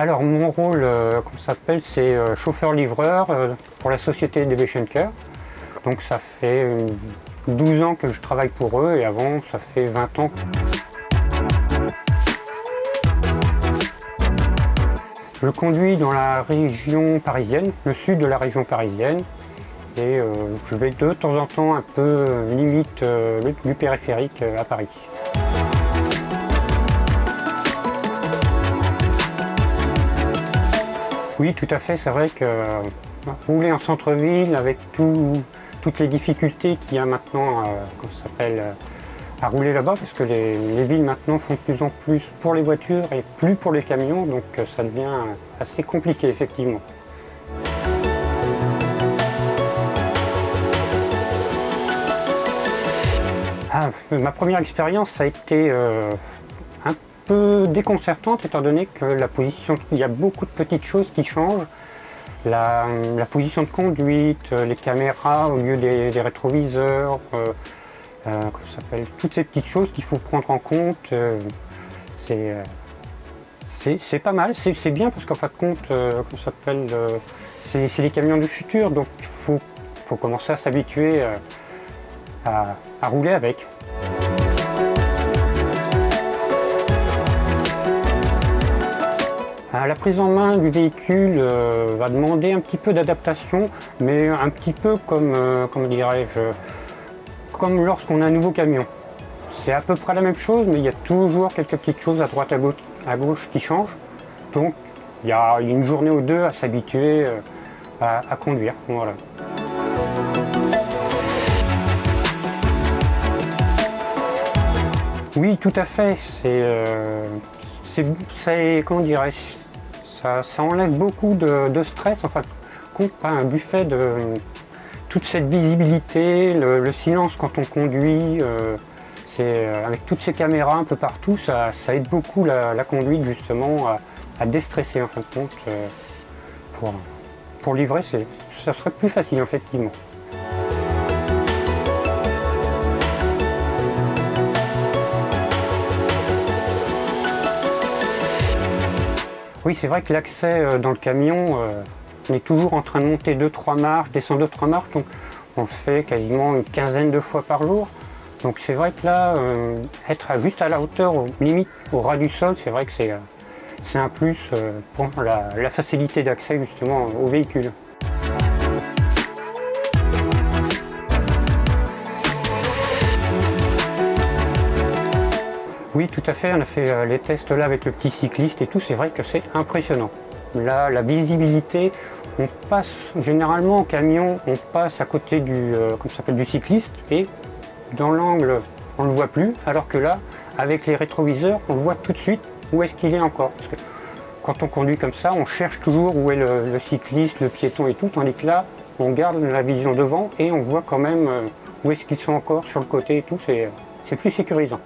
Alors mon rôle, comment ça s'appelle, c'est chauffeur-livreur pour la société Deviation Care. Donc ça fait 12 ans que je travaille pour eux et avant ça fait 20 ans. Je conduis dans la région parisienne, le sud de la région parisienne, et je vais de temps en temps un peu limite du périphérique à Paris. Oui, tout à fait, c'est vrai que rouler en centre-ville avec toutes les difficultés qu'il y a maintenant à rouler là-bas, parce que les villes maintenant font de plus en plus pour les voitures et plus pour les camions, donc ça devient assez compliqué effectivement. Ma première expérience, ça a été un peu déconcertante étant donné que il y a beaucoup de petites choses qui changent. La position de conduite, les caméras au lieu des rétroviseurs, toutes ces petites choses qu'il faut prendre en compte. C'est pas mal, c'est bien parce qu'en fin de compte, c'est les camions du futur, donc il faut commencer à s'habituer à rouler avec. La prise en main du véhicule va demander un petit peu d'adaptation, mais un petit peu comme lorsqu'on a un nouveau camion. C'est à peu près la même chose, mais il y a toujours quelques petites choses à droite à gauche qui changent. Donc il y a une journée ou deux à s'habituer à conduire. Voilà. Oui, tout à fait. Ça enlève beaucoup de stress, en fait, du fait de toute cette visibilité, le silence quand on conduit, avec toutes ces caméras un peu partout, ça aide beaucoup la conduite justement à déstresser en fin de compte. Pour livrer, ça serait plus facile effectivement. Oui, c'est vrai que l'accès dans le camion, on est toujours en train de monter 2-3 marches, descendre 2-3 marches, donc on le fait quasiment une quinzaine de fois par jour. Donc c'est vrai que là, être juste à la hauteur, limite au ras du sol, c'est vrai que c'est un plus pour la facilité d'accès justement au véhicule. Oui, tout à fait, on a fait les tests là avec le petit cycliste et tout, c'est vrai que c'est impressionnant. Là, la visibilité, on passe généralement en camion, on passe à côté du cycliste et dans l'angle, on ne le voit plus, alors que là, avec les rétroviseurs, on voit tout de suite où est-ce qu'il est encore. Parce que quand on conduit comme ça, on cherche toujours où est le cycliste, le piéton et tout, tandis que là, on garde la vision devant et on voit quand même où est-ce qu'ils sont encore sur le côté et tout, c'est plus sécurisant.